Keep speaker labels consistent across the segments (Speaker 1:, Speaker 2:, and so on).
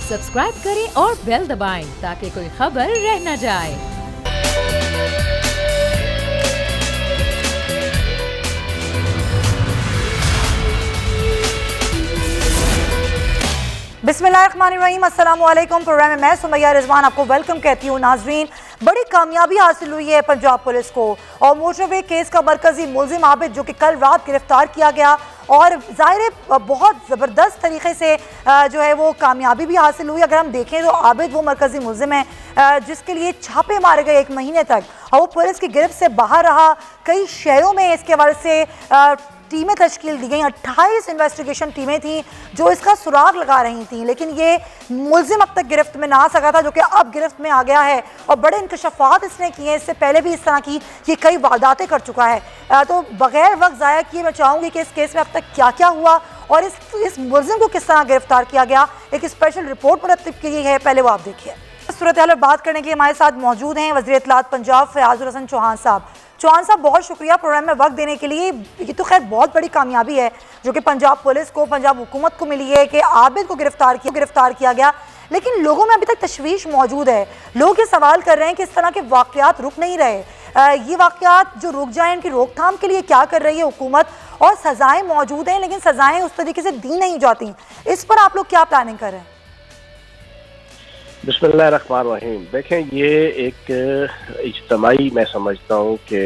Speaker 1: Subscribe करें और bell दबाएं ताकि कोई खबर रह न जाए।
Speaker 2: बिस्मिल्लाहिर्रहमानिर्रहीम, अस्सलाम वालेकुम। प्रोग्राम में मैं सुमैया रिजवान आपको वेलकम कहती हूँ। नाजरीन, बड़ी कामयाबी हासिल हुई है पंजाब पुलिस को और मोटरवे केस का मरकजी मुलजिम आबिद जो कि कल रात गिरफ्तार किया गया और ज़ाहिर है बहुत ज़बरदस्त तरीके से जो है वो कामयाबी भी हासिल हुई। अगर हम देखें तो आबिद वो मरकजी मुलजिम है जिसके लिए छापे मारे गए 1 महीने तक और वो पुलिस की गिरफ्त से बाहर रहा। कई शहरों में इसके हवाले से टीमें तश्कील दी गई। 28 इन्वेस्टिगेशन टीमें थीं जो इसका सुराग लगा रही थीं, लेकिन ये मुलजिम अब तक गिरफ्त में ना आ सका था जो कि अब गिरफ्त में आ गया है और बड़े इंकशाफात इसने किए हैं। इससे पहले भी इस तरह की ये कई वारदातें कर चुका है। तो बगैर वक्त ज़ाया किए मैं चाहूँगी कि इस केस में अब तक क्या क्या हुआ और इस मुलजिम को किस तरह गिरफ्तार किया गया। एक स्पेशल रिपोर्ट मुरतब की गई है, पहले वो आप देखिए। सूरत हाल बात करने के लिए हमारे साथ मौजूद हैं वज़ीर इत्तलात पंजाब फयाजुल हसन चौहान साहब। चौहान साहब, बहुत शुक्रिया प्रोग्राम में वक्त देने के लिए। ये तो खैर बहुत बड़ी कामयाबी है जो कि पंजाब पुलिस को, पंजाब हुकूमत को मिली है कि आबिद को गिरफ्तार किया गया, लेकिन लोगों में अभी तक तशवीश मौजूद है। लोग ये सवाल कर रहे हैं कि इस तरह के वाक़यात रुक नहीं रहे। ये वाक़यात जो रुक जाएं, इनकी रोकथाम के लिए क्या कर रही है हुकूमत? और सज़ाएँ मौजूद हैं लेकिन सज़ाएँ उस तरीके से दी नहीं जाती, इस पर आप लोग क्या प्लानिंग कर रहे हैं?
Speaker 3: बिस्मिल्लाहिर्रहमानिर्रहीम। देखें, ये एक इज्तिमाई मैं समझता हूँ कि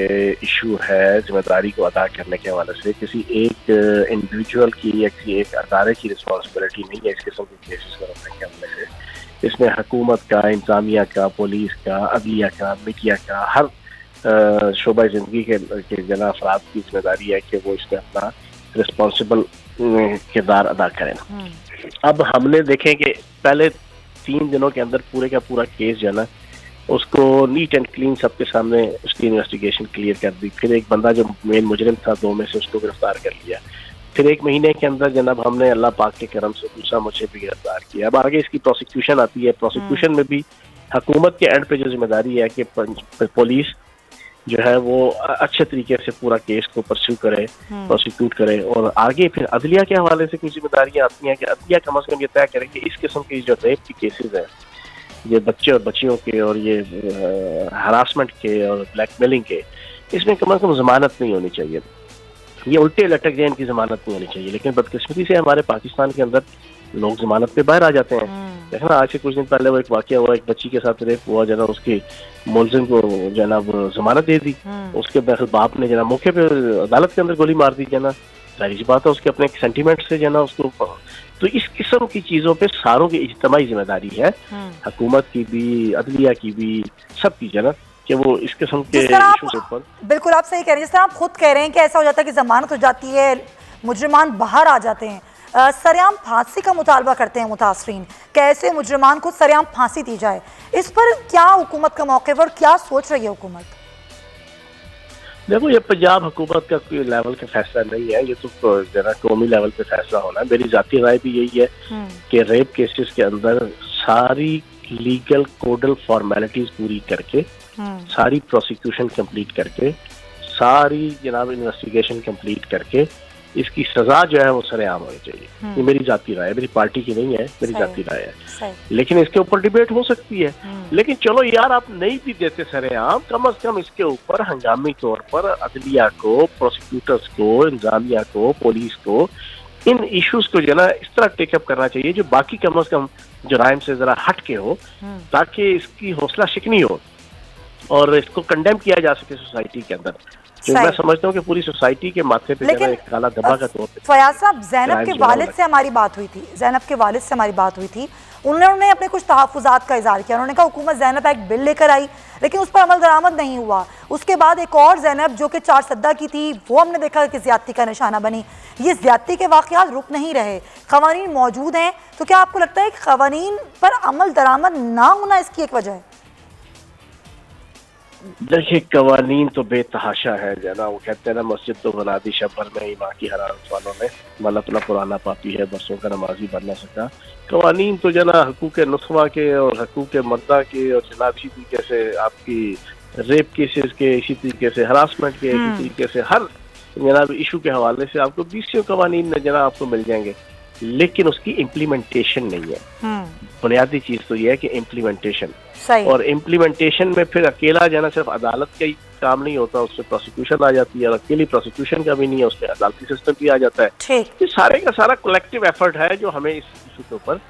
Speaker 3: इशू है। जिम्मेदारी को अदा करने के हवाले से किसी एक इंडिविजुअल की या किसी एक अदारे की रिस्पॉन्सिबिलिटी नहीं है इस किस्म के केसेस को रोकने के हवाले से। इसमें हुकूमत का, इंतजामिया का, पुलिस का, अदलिया का, मीडिया का, हर शोबा ज़िंदगी के जना अफराद की जिम्मेदारी है कि वो इसमें अपना रिस्पॉन्सिबल किरदार अदा करें। अब हमने देखें कि पहले 3 दिनों के अंदर पूरे का पूरा केस जो है ना उसको नीट एंड क्लीन सबके सामने उसकी इन्वेस्टिगेशन क्लियर कर दी। फिर एक बंदा जो मेन मुजरिम था 2 में से उसको गिरफ्तार कर लिया। फिर 1 महीने के अंदर जनाब हमने अल्लाह पाक के करम से दूसरा मुझे भी गिरफ्तार किया। अब आगे इसकी प्रोसिक्यूशन आती है। प्रोसिक्यूशन में भी हुकूमत के एंड पे जो जिम्मेदारी है कि पुलिस जो है वो अच्छे तरीके से पूरा केस को परस्यू करे, प्रोसिक्यूट करे। और आगे फिर अदलिया के हवाले से कुछ जिम्मेदारियां आती हैं कि अदलिया कम से कम ये तय करे कि इस किस्म के जो रेप की केसेस हैं, ये बच्चे और बच्चियों के और ये हरासमेंट के और ब्लैकमेलिंग के, इसमें कम से कम जमानत नहीं होनी चाहिए। ये उल्टे लटक जाए, इनकी जमानत नहीं होनी चाहिए। लेकिन बदकिस्मती से हमारे पाकिस्तान के अंदर लोग जमानत पे बाहर आ जाते हैं। देखना, आज से कुछ दिन पहले वो एक वाकया हुआ, एक बच्ची के साथ रेप हुआ, जना उसकी मुलजिम को जनाब जमानत दे दी। उसके बाप ने जना मौके पे अदालत के अंदर गोली मार दी। जना जाहिर सी बात है उसके अपने सेंटीमेंट से जना उसको। तो इस किस्म की चीजों पे सारों की इज्तिमाई जिम्मेदारी है, हुकूमत की भी, अदलिया की भी, सबकी जना, कि वो इस किस्म के इशू के ऊपर।
Speaker 2: बिल्कुल आप सही कह रहे हैं। जिस तरह आप खुद कह रहे हैं कि ऐसा हो जाता है कि जमानत हो जाती है, मुजरिमान बाहर आ जाते हैं, सरेआम फांसी का मुतालबा करते हैं मुतासरीन, कैसे मुजरिमान को सरेआम फांसी दी जाए। इस पर क्या हुकूमत का मौक़िफ़ और क्या सोच रही है हुकूमत?
Speaker 3: देखो, ये पंजाब हुकूमत का कोई लेवल का फैसला नहीं है, ये तो जरा कौमी लेवल पे फैसला होना है। मेरी जाती राय भी यही है कि रेप केसेस के अंदर सारी लीगल कोडल फॉर्मेलिटीज पूरी करके, सारी प्रोसिक्यूशन कंप्लीट करके, सारी जनाब इन्वेस्टिगेशन कंप्लीट करके इसकी सजा जो है वो सरेआम होनी चाहिए। ये मेरी जाती राय है, मेरी पार्टी की नहीं है, मेरी जाती राय है। लेकिन इसके ऊपर डिबेट हो सकती है। लेकिन चलो यार, आप नहीं भी देते सरेआम, कम से कम इसके ऊपर हंगामी तौर पर अदलिया को, प्रोसिक्यूटर्स को, इंतजामिया को, पुलिस को इन इश्यूज को जो है ना इस तरह टेकअप करना चाहिए जो बाकी कम से कम जुराइम से जरा हट के हो, ताकि इसकी हौसला शिकनी हो और इसको कंडेम किया जा सके सोसाइटी के अंदर। तो मैं समझता हूँ कि पूरी सोसाइटी के माथे पे एक काला धब्बा का तौर पे।
Speaker 2: फयाज साहब, ज़ैनब के वालिद से हमारी बात हुई थी, ज़ैनब के वालिद से हमारी बात हुई थी। उन्होंने अपने कुछ तहफ़्फ़ुज़ात का इज़हार किया। उन्होंने कहा हुकूमत ज़ैनब एक्ट बिल लेकर आई लेकिन उस पर अमल दरामद नहीं हुआ। उसके बाद एक और ज़ैनब जो कि 4 सद्दा की थी, वो हमने देखा कि ज़्यादती का निशाना बनी। ये ज़्यादती के वाक़यात रुक नहीं रहे, क़वानीन मौजूद हैं। तो क्या आपको लगता है कि क़वानीन पर अमल दरामद ना होना इसकी एक वजह है?
Speaker 3: देखिए, कवानीन तो बेतहाशा है जना। वो कहते हैं ना, मस्जिद तो बना दी शबर में ईमान की हरारत वालों ने, मल अपना पुराना पापी है बरसों का नमाजी बन ना सका। कवानीन तो जना हकूक़ नुस्वा के और हकूक़ मर्दा के और जनाब इसी तरीके से आपकी रेप केसेस के, इसी तरीके से हरासमेंट के, इसी तरीके से हर जनाब इशू के हवाले से आपको 20 कवानीन जना आपको मिल जाएंगे, लेकिन उसकी इम्प्लीमेंटेशन नहीं है। बुनियादी चीज तो ये है कि इम्प्लीमेंटेशन,
Speaker 2: सही।
Speaker 3: और इम्प्लीमेंटेशन में फिर अकेला जाना सिर्फ अदालत का ही काम नहीं होता, उसमें प्रोसिक्यूशन आ जाती है, और अकेली प्रोसिक्यूशन का भी नहीं है, उसमें अदालती सिस्टम भी आ जाता है।
Speaker 2: ठीक,
Speaker 3: ये सारे का सारा कलेक्टिव एफर्ट है जो हमें इस इशू के ऊपर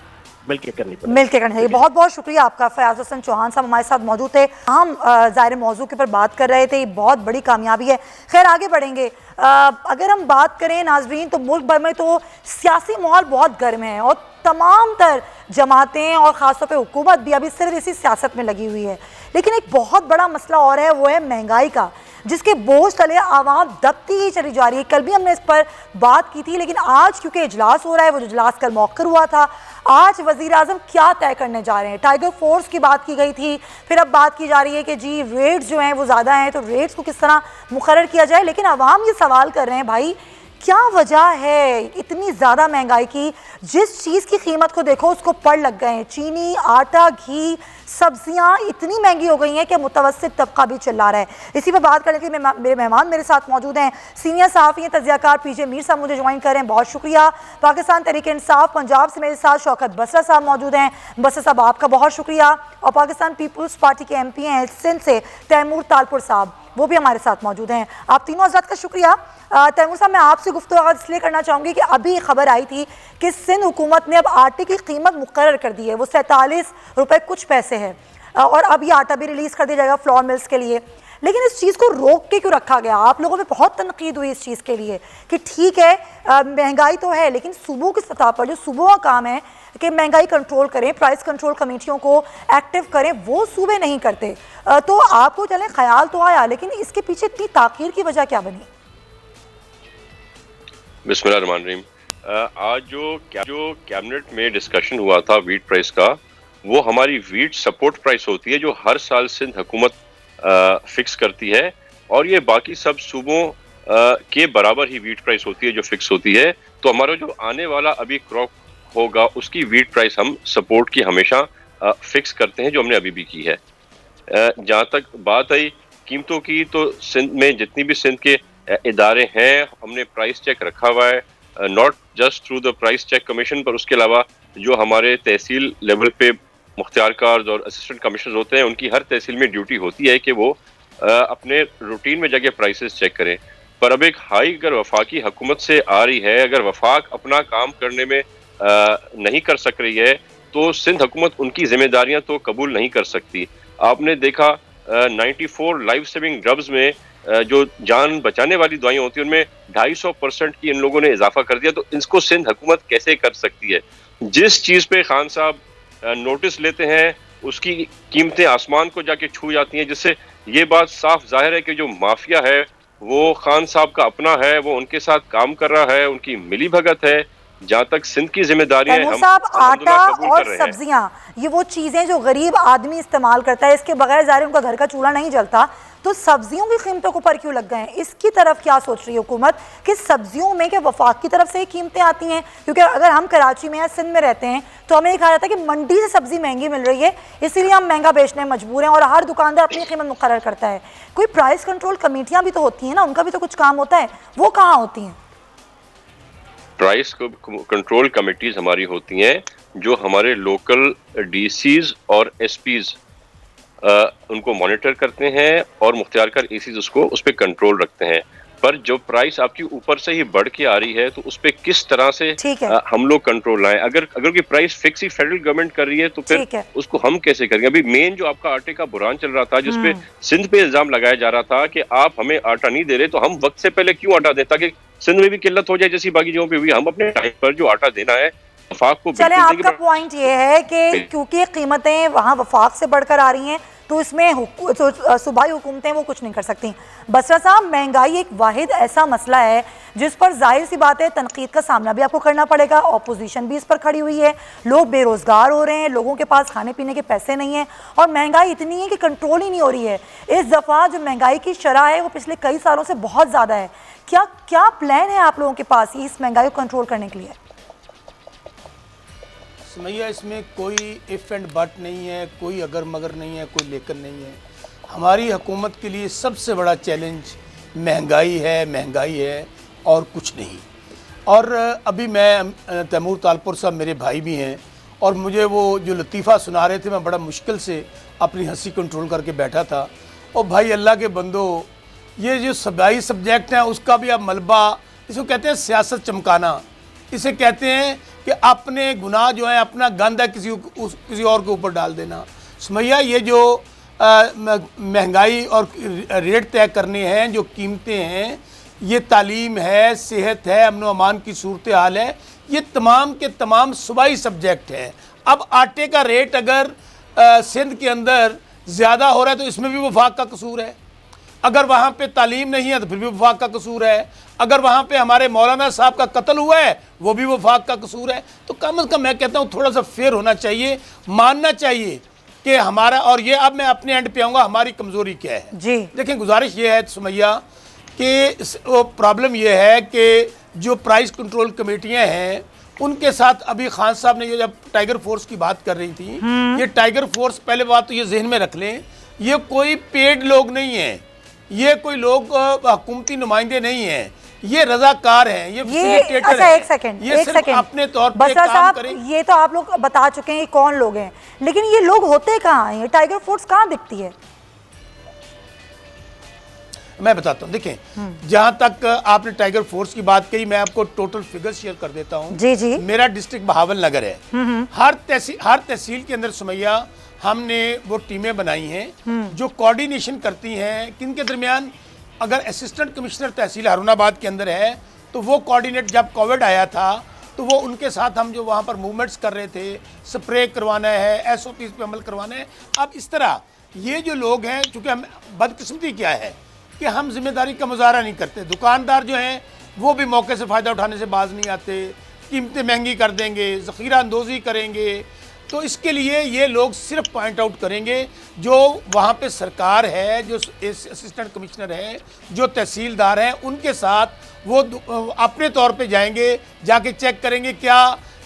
Speaker 3: मिलकर करनी पड़ेगी।
Speaker 2: मिलके करना चाहिए। बहुत बहुत शुक्रिया आपका। फयाज हसन चौहान साहब हमारे साथ मौजूद थे। हम ज़ाहिर मौजू के ऊपर बात कर रहे थे, ये बहुत बड़ी कामयाबी है। खैर आगे बढ़ेंगे। अगर हम बात करें नाजरीन, तो मुल्क भर में तो सियासी माहौल बहुत गर्म है और तमाम तर जमातें और ख़ासतौर पे हुकूमत भी अभी सिर्फ इसी सियासत में लगी हुई है। लेकिन एक बहुत बड़ा मसला और है, वो है महंगाई का, जिसके बोझ तले आवाम दबती ही चली जा रही है। कल भी हमने इस पर बात की थी, लेकिन आज क्योंकि इजलास हो रहा है, वो जो इजलास कल मौखर हुआ था, आज वज़ीर आज़म क्या तय करने जा रहे हैं। टाइगर फोर्स की बात की गई थी, फिर अब बात की जा रही है कि जी रेट्स जो हैं वो ज़्यादा हैं, तो रेट्स को किस तरह मुकर्रर किया जाए। लेकिन अवाम ये सवाल कर रहे हैं, भाई क्या वजह है इतनी ज़्यादा महंगाई की? जिस चीज़ की कीमत को देखो उसको पड़ लग गए हैं। चीनी, आटा, घी, सब्जियां इतनी महंगी हो गई हैं कि मुतवस्सित तबका भी चिल्ला रहा है। इसी पर बात करने के लिए मेरे मेहमान मेरे साथ मौजूद हैं। सीनियर सहाफ़ी हैं, तज़कियाकार पीजे मीर साहब मुझे ज्वाइन कर रहे हैं, बहुत शुक्रिया। पाकिस्तान तहरीक इंसाफ पंजाब से मेरे साथ शौकत बसरा साहब मौजूद हैं। बसरा साहब आपका बहुत शुक्रिया। और पाकिस्तान पीपल्स पार्टी के MP हैं सिंध से तैमूर तालपुर साहब, वो भी हमारे साथ मौजूद हैं। आप तीनों हज़रात का शुक्रिया। तैमूर साहब, मैं आपसे गुफ्तगू इसलिए करना चाहूँगी कि अभी खबर आई थी कि सिंध हुकूमत ने अब आटे की कीमत मुकर्रर कर दी है, वो 47 रुपये कुछ पैसे है, और अब ये आटा भी रिलीज़ कर दिया जाएगा फ्लोर मिल्स के लिए। लेकिन इस चीज़ को रोक के क्यों रखा गया? आप लोगों में बहुत तनकीद हुई इस चीज़ के लिए कि ठीक है महंगाई तो है, लेकिन सूबों की सतह पर जो सूबों का काम है कि महंगाई कंट्रोल करें, प्राइस कंट्रोल कमेटियों को एक्टिव करें, वो सूबे नहीं करते। तो आपको चलें ख्याल तो आया, लेकिन इसके पीछे इतनी ताख़ीर की वजह क्या बनी?
Speaker 4: बिस्मिल्लाहिर्रहमानिर्रहीम। आज जो कैबिनेट में डिस्कशन हुआ था वीट प्राइस का, वो हमारी वीट सपोर्ट प्राइस होती है जो हर साल सिंध हुकूमत फिक्स करती है, और ये बाकी सब सूबों के बराबर ही वीट प्राइस होती है जो फिक्स होती है। तो हमारा जो आने वाला अभी क्रॉप होगा उसकी वीट प्राइस हम सपोर्ट की हमेशा फिक्स करते हैं, जो हमने अभी भी की है। जहाँ तक बात आई कीमतों की, तो सिंध में जितनी भी सिंध के इदारे हैं, हमने प्राइस चेक रखा हुआ है, not just through the price check commission, पर उसके अलावा जो हमारे तहसील लेवल पे मुख्तियारकार और असिस्टेंट कमिश्नर होते हैं, उनकी हर तहसील में ड्यूटी होती है कि वो अपने रूटीन में जाके प्राइसेस चेक करें। पर अब एक हाई अगर वफाकी हुकूमत से आ रही है, अगर वफाक अपना काम करने में नहीं कर सक रही है, तो सिंध हुकूमत उनकी जिम्मेदारियां तो कबूल नहीं कर सकती। आपने देखा 94 लाइफ सेविंग ड्रग्स में जो जान बचाने वाली दवाइयां होती हैं उनमें 250% की इन लोगों ने इजाफा कर दिया। तो इसको सिंध हुकूमत कैसे कर सकती है? जिस चीज़ पे खान साहब नोटिस लेते हैं उसकी कीमतें आसमान को जाके छू जाती हैं, जिससे ये बात साफ जाहिर है कि जो माफिया है वो खान साहब का अपना है, वो उनके साथ काम कर रहा है, उनकी मिली भगत है। जहाँ तक सिंध की जिम्मेदारी है, हम
Speaker 2: आटा और सब्जियां, ये वो चीज़ें जो गरीब आदमी इस्तेमाल करता है, इसके बगैर ज़ाहिर उनका घर का चूल्हा नहीं जलता, तो सब्जियों की कीमतों को पर क्यों लग गए हैं? इसकी तरफ क्या सोच रही है हुकूमत कि सब्जियों में क्या वफाक की तरफ से ही कीमतें आती हैं? क्योंकि अगर हम कराची में या सिंध में रहते हैं तो हमें ये कहा जाता है कि मंडी से सब्जी महंगी मिल रही है, इसीलिए हम महंगा बेचने में मजबूर हैं, और हर दुकानदार अपनी कीमत मुकर्रर करता है। कोई प्राइस कंट्रोल कमेटियाँ भी तो होती हैं ना, उनका भी तो कुछ काम होता है, वो कहाँ होती हैं?
Speaker 4: प्राइस कंट्रोल कमेटीज हमारी होती हैं, जो हमारे लोकल DCs और SPs उनको मॉनिटर करते हैं, और मुख्तियारकार ACs उसको उस पर कंट्रोल रखते हैं। पर जो प्राइस आपकी ऊपर से ही बढ़ के आ रही है, तो उस पर किस तरह से हम लोग कंट्रोल लाएं? अगर कोई प्राइस फिक्स ही फेडरल गवर्नमेंट कर रही है तो फिर उसको हम कैसे करेंगे? अभी मेन जो आपका आटे का बुरान चल रहा था, जिसपे सिंध पे इल्जाम लगाया जा रहा था कि आप हमें आटा नहीं दे रहे, तो हम वक्त से पहले क्यों आटा दें, ताकि सिंध में भी किल्लत हो जाए जैसी बाकी जगहों पे हुई। हम अपने टाइम पर जो आटा देना है वफाक को।
Speaker 2: चले, आपका पॉइंट ये है कि क्योंकि कीमतें वहाँ वफाक से बढ़कर आ रही हैं, तो इसमें सूबाई हुकूमतें वो कुछ नहीं कर सकती। बसरा साहब, महंगाई एक वाहिद ऐसा मसला है जिस पर जाहिर सी बात है तनकीद का सामना भी आपको करना पड़ेगा। अपोजिशन भी इस पर खड़ी हुई है, लोग बेरोजगार हो रहे हैं, लोगों के पास खाने पीने के पैसे नहीं हैं, और महंगाई इतनी है कि कंट्रोल ही नहीं हो रही है। इस दफ़ा जो महंगाई की शरह है वो पिछले कई सालों से बहुत ज़्यादा है। क्या प्लान है आप लोगों के पास इस महंगाई को कंट्रोल करने के लिए?
Speaker 5: सुमैया, इसमें कोई इफ़ एंड बट नहीं है, कोई अगर मगर नहीं है, कोई लेकिन नहीं है। हमारी हुकूमत के लिए सबसे बड़ा चैलेंज महंगाई है और कुछ नहीं। और अभी मैं तैमूर तालपुर साहब मेरे भाई भी हैं, और मुझे वो जो लतीफ़ा सुना रहे थे, मैं बड़ा मुश्किल से अपनी हंसी कंट्रोल करके बैठा था। और भाई अल्लाह के बंदो, ये जो सबाई सब्जेक्ट है उसका भी अब मलबा, इसको कहते हैं सियासत चमकाना। इसे कहते हैं कि अपने गुनाह जो है, अपना गंद है किसी और के ऊपर डाल देना। सुमैया, ये जो महंगाई और रेट तय करने हैं, जो कीमतें हैं, ये तालीम है, सेहत है, अमन व अमान की सूरत हाल है, ये तमाम के तमाम सूबाई सब्जेक्ट हैं। अब आटे का रेट अगर सिंध के अंदर ज़्यादा हो रहा है तो इसमें भी वफाक का कसूर है। अगर वहाँ पे तालीम नहीं है तो फिर भी वफाक का कसूर है। अगर वहाँ पे हमारे मौलाना साहब का कत्ल हुआ है वो भी वफाक का कसूर है। तो कम से कम मैं कहता हूँ थोड़ा सा फेयर होना चाहिए, मानना चाहिए कि हमारा, और ये अब मैं अपने एंड पे आऊँगा, हमारी कमज़ोरी क्या है
Speaker 2: जी।
Speaker 5: देखें, गुजारिश ये है सुमैया कि प्रॉब्लम ये है कि जो प्राइस कंट्रोल कमेटियाँ हैं उनके साथ अभी खान साहब ने ये जब टाइगर फोर्स की बात कर रही थी, ये टाइगर फोर्स, पहले बात तो ये जहन में रख लें, ये कोई पेड लोग नहीं हैं, ये कोई लोग हुकूमती नुमाइंदे नहीं हैं, ये रजाकार हैं, ये फैसिलिटेटर
Speaker 2: अच्छा,
Speaker 5: हैं।
Speaker 2: एक सेकंड,
Speaker 5: ये सिर्फ अपने तौर पे
Speaker 2: बसरा
Speaker 5: काम
Speaker 2: साहब,
Speaker 5: करें।
Speaker 2: ये तो आप लोग बता चुके हैं कौन लोग हैं, लेकिन ये लोग होते कहाँ हैं? टाइगर फोर्स कहाँ दिखती है?
Speaker 5: मैं बताता हूँ, देखें, जहाँ तक आपने टाइगर फोर्स की बात कही, मैं आपको टोटल फिगर शेयर कर देता हूँ।
Speaker 2: जी जी।
Speaker 5: मेरा डिस्ट्रिक्ट बहावल नगर है। हर तहसील के अंदर सुमैया हमने वो टीमें बनाई हैं जो कोऑर्डिनेशन करती हैं किन के दरमियान। अगर असिस्टेंट कमिश्नर तहसील हारूनाबाद के अंदर है तो वो कोऑर्डिनेट, जब कोविड आया था तो वो उनके साथ हम जो वहाँ पर मूवमेंट्स कर रहे थे, स्प्रे करवाना है, SOPs पे अमल करवाना है। अब इस तरह ये जो लोग हैं, चूँकि हम बदकिस्मती क्या है कि हम जिम्मेदारी का मुजाहरा नहीं करते। दुकानदार जो हैं वो भी मौके से फ़ायदा उठाने से बाज नहीं आते, कीमतें महंगी कर देंगे, ज़ख़ीरा अंदोज़ी करेंगे। तो इसके लिए ये लोग सिर्फ पॉइंट आउट करेंगे जो वहाँ पे सरकार है, जो असिस्टेंट कमिश्नर है, जो तहसीलदार हैं, उनके साथ वो अपने तौर पे जाएंगे, जाके चेक करेंगे क्या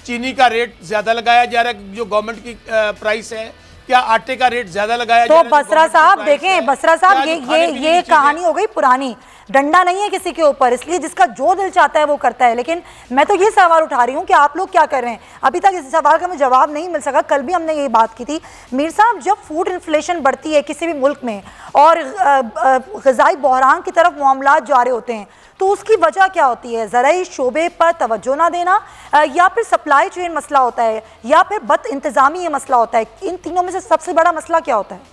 Speaker 5: चीनी का रेट ज़्यादा लगाया जा रहा है जो गवर्नमेंट की प्राइस है, क्या आटे का रेट ज्यादा लगाया
Speaker 2: तो बसरा साहब देखें, बसरा साहब ये कहानी हो गई पुरानी, डंडा नहीं है किसी के ऊपर, इसलिए जिसका जो दिल चाहता है वो करता है। लेकिन मैं तो ये सवाल उठा रही हूँ कि आप लोग क्या कर रहे हैं? अभी तक इस सवाल का हमें जवाब नहीं मिल सका। कल भी हमने ये बात की थी मीर साहब, जब फूड इन्फ्लेशन बढ़ती है किसी भी मुल्क में और ग़िज़ाई बहरान की तरफ मामलात जा रहे होते हैं तो उसकी वजह क्या होती है? ज़राई शोबे पर तवज्जो ना देना, या फिर सप्लाई चेन मसला होता है, या फिर बद इंतज़ामी ये मसला होता है? इन तीनों में से सबसे बड़ा मसला क्या होता है?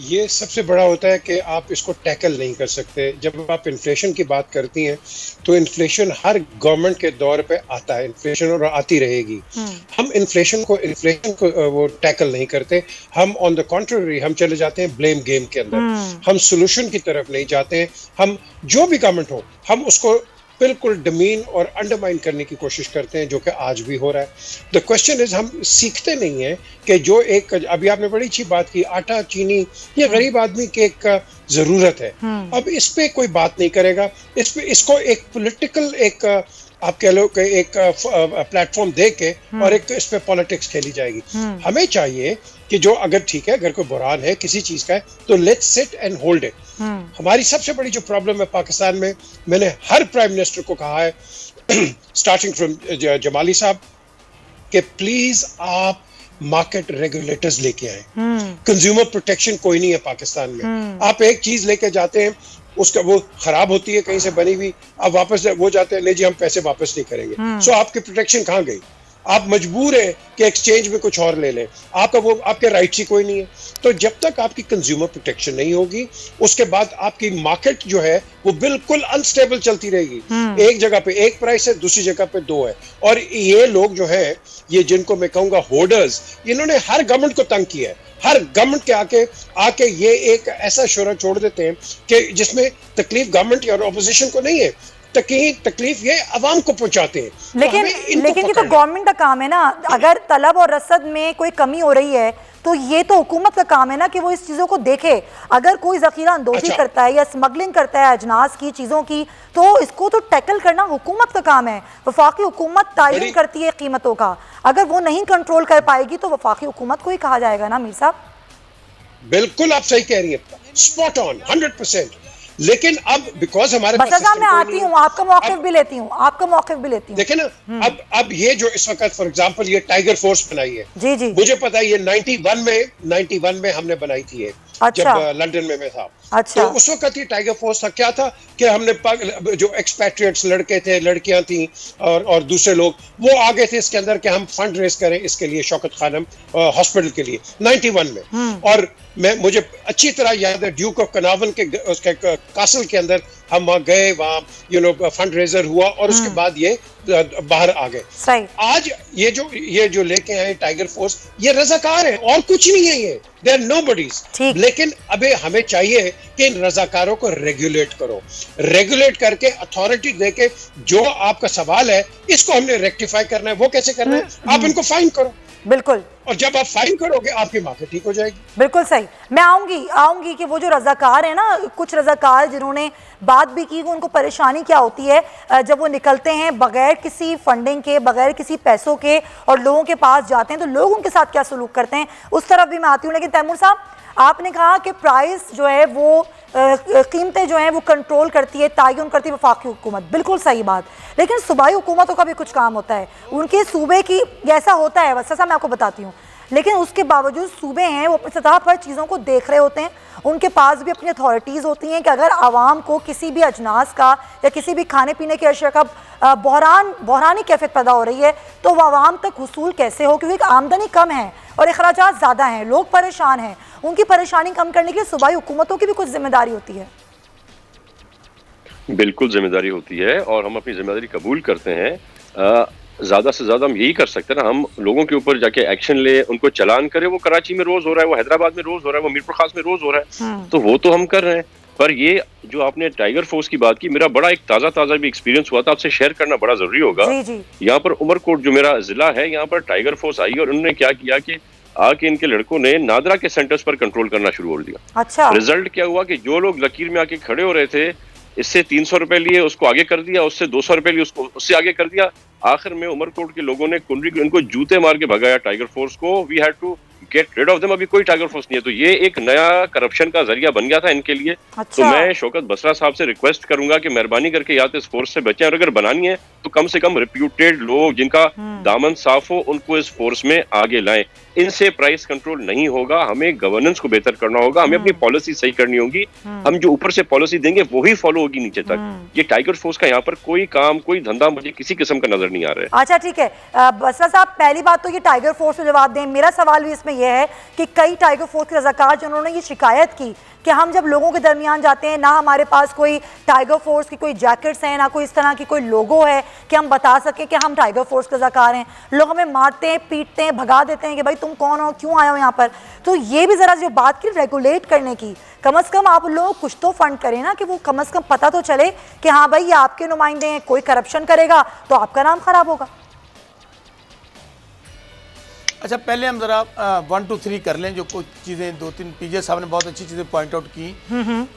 Speaker 6: ये सबसे बड़ा होता है कि आप इसको टैकल नहीं कर सकते। जब आप इन्फ्लेशन की बात करती हैं तो इन्फ्लेशन हर गवर्नमेंट के दौर पे आता है, इन्फ्लेशन और आती रहेगी। हम इन्फ्लेशन को वो टैकल नहीं करते। हम ऑन द कॉन्ट्ररी हम चले जाते हैं ब्लेम गेम के अंदर। हम सोल्यूशन की तरफ नहीं जाते हैं। हम जो भी गवर्नमेंट हो हम उसको बिल्कुल डमीन और अंडरमाइन करने की कोशिश करते हैं, जो कि आज भी हो रहा है। द क्वेश्चन इज, हम सीखते नहीं हैं कि जो एक, अभी आपने बड़ी अच्छी बात की, आटा चीनी ये गरीब आदमी की एक जरूरत है। अब इस पे कोई बात नहीं करेगा, इस पे इसको एक पॉलिटिकल एक आप कह लो कि एक प्लेटफॉर्म दे के और एक इस पे पॉलिटिक्स खेली जाएगी। हमें चाहिए कि जो अगर ठीक है, अगर कोई बुरान है किसी चीज का है तो let's sit and hold it. हमारी सबसे बड़ी जो प्रॉब्लम है पाकिस्तान में, मैंने हर प्राइम मिनिस्टर को कहा है स्टार्टिंग फ्रॉम जमाली साहब कि प्लीज आप मार्केट रेगुलेटर्स लेके आए। कंज्यूमर प्रोटेक्शन कोई नहीं है पाकिस्तान में। आप एक चीज लेके जाते हैं, उसका वो खराब होती है कहीं से बनी हुई, अब वापस वो जाते हैं नहीं जी हम पैसे वापस नहीं करेंगे। सो आपकी प्रोटेक्शन कहाँ गई? आप मजबूर हैं कि एक्सचेंज में कुछ और ले लें, आपका वो आपके राइट्स ही कोई नहीं है। तो जब तक आपकी कंज्यूमर प्रोटेक्शन नहीं होगी, उसके बाद आपकी मार्केट जो है वो बिल्कुल अनस्टेबल चलती रहेगी। एक जगह पे एक प्राइस है, दूसरी जगह पे दो है। और ये लोग जो है, ये जिनको मैं कहूंगा होर्डर्स, इन्होंने हर गवर्नमेंट को तंग किया है। हर गवर्नमेंट के आके ये एक ऐसा शोरा छोड़ देते हैं कि जिसमें तकलीफ गवर्नमेंट या ऑपोजिशन को नहीं है, तकलीफ ये अवाम को पहुंचाते हैं।
Speaker 2: लेकिन ये तो गवर्नमेंट का काम है ना। अगर तलब और रसद में कोई कमी हो रही है तो ये तो हुकूमत का काम है ना कि वो इस चीज़ों को देखे। अगर कोई ज़ख़ीरा अंदोज़ी करता है या स्मगलिंग करता है अजनास की चीज़ों की, तो इसको तो टैकल करना हुकूमत का काम है। वफाकी हुकूमत तायीन करती है कीमतों का, अगर वो नहीं कंट्रोल कर पाएगी तो वफाकी हुकूमत को ही कहा जाएगा ना मीर साहब।
Speaker 6: बिल्कुल आप सही कह रही हैं, स्पॉट ऑन 100%। लेकिन अब बिकॉज हमारे
Speaker 2: बस
Speaker 6: पास
Speaker 2: साहब मैं
Speaker 6: system कोई
Speaker 2: आती
Speaker 6: नहीं
Speaker 2: हूँ,
Speaker 6: है,
Speaker 2: आपका मौक़िफ़ भी लेती हूँ, आपका मौक़िफ़ भी लेती हूँ।
Speaker 6: देखे ना, अब ये जो इस वक्त फॉर एग्जांपल ये टाइगर फोर्स बनाई है,
Speaker 2: जी जी,
Speaker 6: मुझे पता है ये 91 में हमने बनाई थी ये,
Speaker 2: अच्छा।
Speaker 6: जब लंदन में मैं था।
Speaker 2: अच्छा।
Speaker 6: तो उस वक्त ये टाइगर फोर्स था, क्या था कि हमने जो एक्सपैट्रिएट्स लड़के थे, लड़कियां थी और दूसरे लोग, वो आगे थे इसके अंदर कि हम फंड रेज करें इसके लिए, शौकत खानम हॉस्पिटल के लिए 91 में। और मुझे अच्छी तरह याद है ड्यूक ऑफ कनावन के उसके कासल के अंदर हम वहाँ गए, वहाँ फंड रेजर हुआ और उसके बाद ये बाहर आ गए।
Speaker 2: सही।
Speaker 6: आज ये जो लेके आए टाइगर फोर्स, ये रजाकार है और कुछ नहीं है, ये दे आर नोबडीज। लेकिन अबे हमें चाहिए कि इन रजाकारों को रेगुलेट करो, रेगुलेट करके अथॉरिटी देके, जो आपका सवाल है इसको हमने रेक्टिफाई करना है। वो कैसे करना है? आप इनको फाइन करो।
Speaker 2: बिल्कुल।
Speaker 6: और जब आप फाइन करोगे आपकी मार्केट ठीक हो जाएगी।
Speaker 2: बिल्कुल सही। मैं आऊंगी कि वो जो रजाकार है ना, कुछ रजाकार जिन्होंने बात भी की, उनको परेशानी क्या होती है जब वो निकलते हैं बगैर किसी फंडिंग के, बगैर किसी पैसों के, और लोगों के पास जाते हैं तो लोग उनके साथ क्या सलूक करते हैं, उस तरफ भी मैं आती हूँ। लेकिन तैमूर साहब, आपने कहा कि प्राइस जो है वो कीमतें जो हैं वो कंट्रोल करती है, तयन करती है वफाकी हुकूमत, बिल्कुल सही बात। लेकिन सूबाई हुकूमतों का भी कुछ काम होता है, उनके सूबे की ऐसा होता है, वैसा मैं आपको बताती हूँ। लेकिन उसके बावजूद सूबे हैं वो अपनी सतह पर चीज़ों को देख रहे होते हैं, उनके पास भी अपनी अथॉरिटीज़ होती हैं कि अगर आवाम को किसी भी अजनास का या किसी भी खाने पीने के अशिया का बहरानी कैफियत पैदा हो रही है तो वह आवाम तक हुसूल कैसे हो, क्योंकि आमदनी कम है और अखराजात ज़्यादा हैं, लोग परेशान हैं। उनकी परेशानी कम करने के लिए सूबाई हुकूमतों की भी कुछ जिम्मेदारी होती है।
Speaker 4: बिल्कुल जिम्मेदारी होती है और हम अपनी जिम्मेदारी कबूल करते हैं। ज्यादा से ज्यादा हम यही कर सकते हैं ना, हम लोगों के ऊपर जाके एक्शन ले, उनको चलान करें। वो कराची में रोज हो रहा है, वो हैदराबाद में रोज हो रहा है, वो मीरपुर खास में रोज हो रहा है, तो वो तो हम कर रहे हैं। पर ये जो आपने टाइगर फोर्स की बात की, मेरा बड़ा एक ताजा भी एक्सपीरियंस हुआ था, आपसे शेयर करना बड़ा जरूरी होगा। यहाँ पर उमरकोट जो मेरा जिला है, यहाँ पर टाइगर फोर्स आई और उन्होंने क्या किया कि आके इनके लड़कों ने नादरा के सेंटर्स पर कंट्रोल करना शुरू कर दिया।
Speaker 2: अच्छा।
Speaker 4: रिजल्ट क्या हुआ कि जो लोग लकीर में आके खड़े हो रहे थे, इससे 300 रुपए लिए उसको आगे कर दिया, उससे 200 रुपए लिए उसको उससे आगे कर दिया। आखिर में उमरकोट के लोगों ने इनको जूते मार के भगाया टाइगर फोर्स को। We had to get rid of them. अभी कोई टाइगर फोर्स नहीं है, तो ये एक नया करप्शन का जरिया बन गया था इनके लिए।
Speaker 2: अच्छा।
Speaker 4: तो मैं शौकत बसरा साहब से रिक्वेस्ट करूंगा कि मेहरबानी करके या तो इस फोर्स से बचें, और अगर बनानी है तो कम से कम रिप्यूटेड लोग जिनका दामन साफ हो उनको इस फोर्स में आगे लाएं। इनसे प्राइस कंट्रोल नहीं होगा, हमें गवर्नेंस को बेहतर करना होगा, हमें अपनी पॉलिसी सही करनी होगी। हम जो ऊपर से पॉलिसी देंगे वही फॉलो होगी नीचे तक। ये टाइगर फोर्स का यहाँ पर कोई काम, कोई धंधा मुझे किसी किस्म का नजर नहीं आ रहा है।
Speaker 2: अच्छा ठीक है, बसरा साहब, पहली बात तो ये टाइगर फोर्स को जवाब दें। मेरा सवाल भी इसमें यह है कि कई टाइगर फोर्स के रजाकार जिन्होंने ये शिकायत की कि हम जब लोगों के दरमियान जाते हैं, ना हमारे पास कोई टाइगर फोर्स की कोई जैकेट्स हैं, ना कोई इस तरह की कोई लोगो है कि हम बता सकें कि हम टाइगर फोर्स के रजाकार हैं, लोग हमें मारते हैं, पीटते हैं, भगा देते हैं कि भाई तुम कौन हो, क्यों आए हो यहाँ पर। तो ये भी ज़रा जो बात की रेगुलेट करने की, कम अज़ कम आप लोग कुछ तो फंड करें ना, कि वो कम अज़ कम पता तो चले कि हाँ भाई ये आपके नुमाइंदे हैं, कोई करप्शन करेगा तो आपका नाम खराब होगा।
Speaker 5: अच्छा, पहले हम जरा 1 2 3 कर लें, जो कुछ चीज़ें 2-3 पीजे साहब ने बहुत अच्छी चीज़ें पॉइंट आउट की।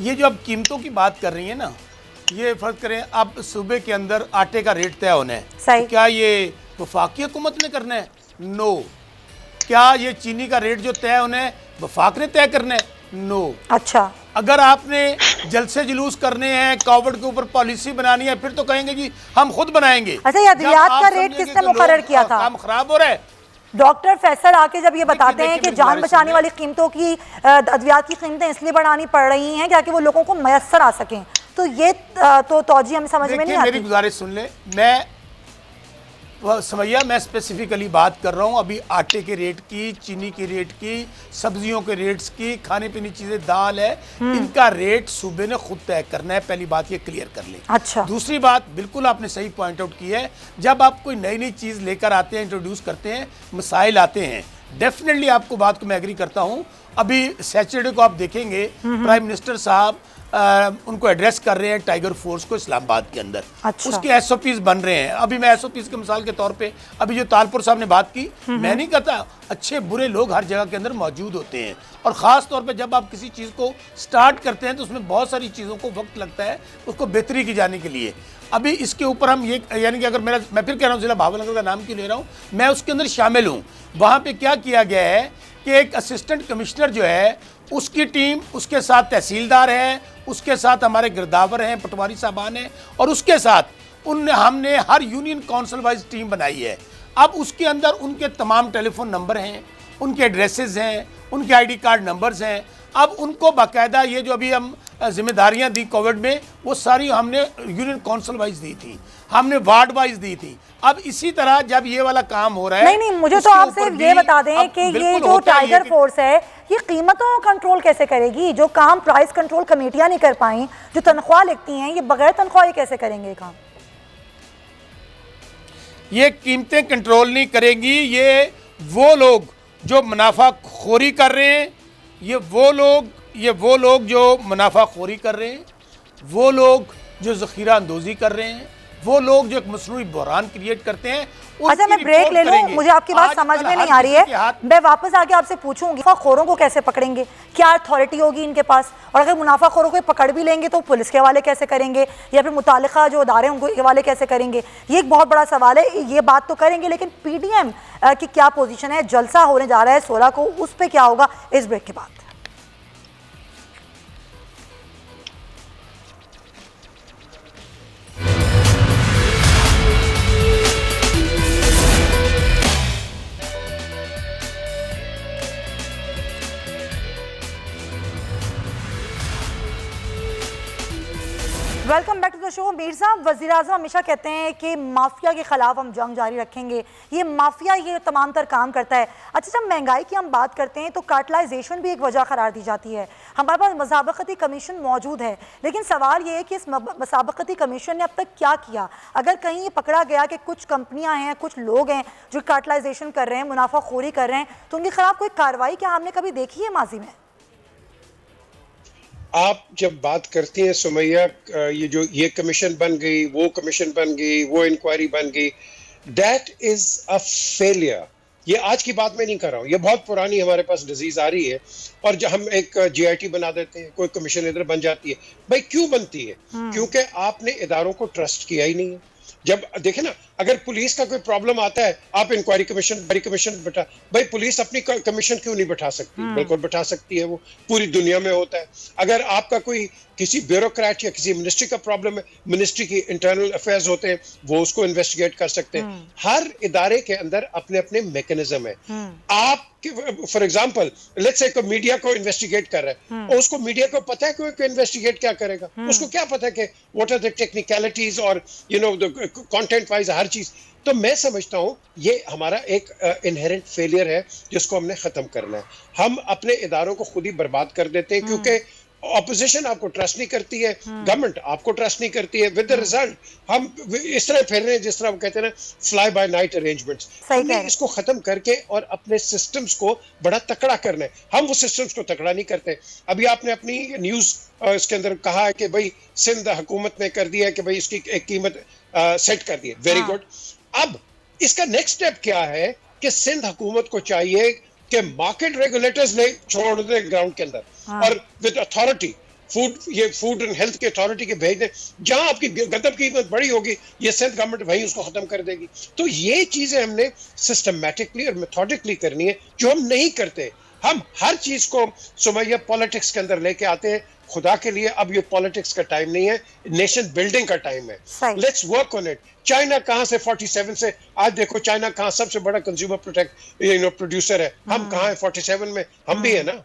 Speaker 5: ये जो अब कीमतों की बात कर रही है ना, ये फर्ज करें अब सूबे के अंदर आटे का रेट तय होना है, तो क्या ये वफाकी हुकूमत ने करना है? नो। क्या ये चीनी का रेट जो तय होना है वफाक ने तय करना है? नो।
Speaker 2: अच्छा।
Speaker 5: अगर आपने जलसे जुलूस करने हैं, कोविड के ऊपर पॉलिसी बनानी है, फिर तो कहेंगे जी हम खुद बनाएंगे।
Speaker 2: अच्छा, ये अद्वियात का रेट किसने मुकर्रर किया था?
Speaker 5: काम खराब हो रहा है।
Speaker 2: डॉक्टर फैसल आके जब ये बताते हैं कि जान बचाने वाली कीमतों की, अद्वियात की कीमतें इसलिए बढ़ानी पड़ रही हैं ताकि वो लोगों को मैसर आ सकें, तो ये तो तौजी हमें समझ में नहीं आती।
Speaker 5: मेरी गुजारिश सुन ले, मैं समैया मैं स्पेसिफिकली बात कर रहा हूँ अभी आटे के रेट की, चीनी के रेट की, सब्जियों के रेट्स की, खाने पीने चीज़ें, दाल है, इनका रेट सूबे ने खुद तय करना है। पहली बात ये क्लियर कर ले।
Speaker 2: अच्छा।
Speaker 5: दूसरी बात, बिल्कुल आपने सही पॉइंट आउट की है, जब आप कोई नई नई चीज़ लेकर आते हैं, इंट्रोड्यूस करते हैं, मसाइल आते हैं, डेफिनेटली आपको बात को मैं एग्री करता हूँ। अभी सैटरडे को आप देखेंगे प्राइम मिनिस्टर साहब उनको एड्रेस कर रहे हैं टाइगर फोर्स को इस्लामाबाद के अंदर।
Speaker 2: अच्छा।
Speaker 5: उसके एसओपीज बन रहे हैं। अभी मैं एसओपीज के मिसाल के तौर पे अभी जो तालपुर साहब ने बात की, मैं नहीं कहता, अच्छे बुरे लोग हर जगह के अंदर मौजूद होते हैं, और ख़ास तौर पे जब आप किसी चीज़ को स्टार्ट करते हैं तो उसमें बहुत सारी चीज़ों को वक्त लगता है उसको बेहतरी की जाने के लिए। अभी इसके ऊपर हम ये, यानी कि अगर मैं फिर कह रहा हूँ जिला भावनगर का नाम क्यों ले रहा हूँ, मैं उसके अंदर शामिल हूँ। वहाँ पर क्या किया गया है कि एक असिस्टेंट कमिश्नर जो है उसकी टीम, उसके साथ तहसीलदार है, उसके साथ हमारे गिरदावर हैं, पटवारी साहबान हैं, और उसके साथ हमने हर यूनियन काउंसिल वाइज टीम बनाई है। अब उसके अंदर उनके तमाम टेलीफोन नंबर हैं, उनके एड्रेसेस हैं, उनके आईडी कार्ड नंबर्स हैं। अब उनको बाकायदा ये जो अभी हम जिम्मेदारियां दी कोविड में, वो सारी हमने यूनियन काउंसिल वाइज दी थी, हमने वार्ड वाइज दी थी। अब इसी तरह जब ये वाला काम हो रहा है,
Speaker 2: नहीं, मुझे तो आप सिर्फ ये बता दें कि ये जो टाइगर फोर्स है ये कीमतों को कंट्रोल कैसे करेगी? जो काम प्राइस कंट्रोल कमेटियां नहीं कर पाई, जो तनख्वाह लिखती हैं, ये बगैर तनख्वाह ये कैसे करेंगे काम?
Speaker 5: ये कीमतें कंट्रोल नहीं करेंगी। ये वो लोग जो मुनाफाखोरी कर रहे हैं, ये वो लोग जो मुनाफाखोरी कर रहे हैं, वो लोग जो ज़ख़ीरा अंदोज़ी कर रहे हैं, वो लोग जो एक मसनूई बहरान क्रिएट करते हैं।
Speaker 2: अच्छा, मैं ब्रेक ले लूं, मुझे आपकी बात समझ में नहीं आ रही है। मैं वापस आके आपसे पूछूंगी मुनाफाखोरों को कैसे पकड़ेंगे, क्या अथॉरिटी होगी इनके पास, और अगर मुनाफाखोरों को पकड़ भी लेंगे तो पुलिस के हवाले कैसे करेंगे, या फिर मुतालिका जो अदारे उनको हवाले कैसे करेंगे? ये एक बहुत बड़ा सवाल है। ये बात तो करेंगे, लेकिन पीडीएम की क्या पोजीशन है? जलसा होने जा रहा है 16 को, उस पर क्या होगा इस ब्रेक के बाद? Welcome back to the show. Mir साहब, वज़ीर आज़म हमेशा कहते हैं कि माफिया के खिलाफ हम जंग जारी रखेंगे। ये माफिया ये तमाम तर काम करता है। अच्छा, जब महंगाई की हम बात करते हैं तो कार्टलाइजेशन भी एक वजह करार दी जाती है। हमारे पास मसाबकती कमीशन मौजूद है, लेकिन सवाल ये है कि इस मसाबकती कमीशन ने अब तक क्या किया? अगर कहीं ये पकड़ा गया कि कुछ कंपनियाँ हैं, कुछ लोग हैं जो कार्टलाइजेशन कर रहे हैं, मुनाफाखोरी कर रहे हैं, तो उनके खिलाफ कोई कार्रवाई क्या हमने कभी देखी है माजी में?
Speaker 6: आप जब बात करती हैं सुमैया, ये कमीशन बन गई, वो कमीशन बन गई, वो इंक्वायरी बन गई, दैट इज अ फेलियर। ये आज की बात मैं नहीं कर रहा हूँ, ये बहुत पुरानी हमारे पास डिजीज आ रही है। और जब हम एक जीआईटी बना देते हैं, कोई कमीशन इधर बन जाती है, भाई क्यों बनती है? क्योंकि आपने इदारों को ट्रस्ट किया ही नहीं है। जब देखे ना, अगर पुलिस का कोई प्रॉब्लम आता है, आप इंक्वायरी कमीशन बैठा, भाई पुलिस अपनी कमीशन क्यों नहीं बैठा सकती? बिल्कुल बैठा सकती है, वो पूरी दुनिया में होता है। अगर आपका कोई किसी ब्यूरोक्रेट या किसी मिनिस्ट्री का प्रॉब्लम है, मिनिस्ट्री की इंटरनल अफेयर्स होते हैं, वो उसको इन्वेस्टिगेट कर सकते हैं। हर इदारे के अंदर अपने अपने मैकेनिज्म है। आप for example let's say media को इन्वेस्टिगेट कर रहा है, और उसको मीडिया को पता है कि इन्वेस्टिगेट क्या करेगा, उसको क्या पता है कि व्हाट आर द टेक्निकलिटीज और कंटेंट वाइज हर चीज। तो मैं समझता हूं ये हमारा एक इनहेरेंट फेलियर है जिसको हमने खत्म करना है। हम अपने इदारों को खुद ही बर्बाद कर देते हैं, क्योंकि ऑपोजिशन आपको ट्रस्ट नहीं करती है, गवर्नमेंट आपको ट्रस्ट नहीं करती है। विद द रिजल्ट हम इस तरह फिर रहे हैं जिस तरह वो कहते हैं ना, फ्लाई बाय नाइट अरेंजमेंट्स। हमने इसको खत्म करके और अपने सिस्टम्स को बड़ा तकड़ा करना है। हम वो सिस्टम्स को तकड़ा नहीं करते। अभी आपने अपनी न्यूज इसके अंदर कहा है कि भाई सिंध हुकूमत ने कर दिया है कि भाई इसकी एक कीमत सेट कर दी है, वेरी गुड। अब इसका नेक्स्ट स्टेप क्या है कि सिंध हुकूमत को चाहिए कि मार्केट रेगुलेटर्स ने छोड़ दें ग्राउंड के अंदर, और with authority food and health की अथॉरिटी के भेज दें। जहां आपकी गंदम की कीमत बड़ी होगी, ये सिंध गवर्नमेंट वहीं उसको खत्म कर देगी। तो ये चीजें हमने सिस्टमैटिकली और मेथोडिकली करनी है, जो हम नहीं करते। हम हर चीज को सुमैया पॉलिटिक्स के अंदर लेके आते हैं। खुदा के लिए अब ये पॉलिटिक्स का टाइम नहीं है, नेशन बिल्डिंग का टाइम है। Let's work on it. China कहां से 47 से आज देखो, चाइना कहां सबसे बड़ा कंज्यूमर प्रोड्यूसर है, हम कहां है 47 में, हम भी है ना।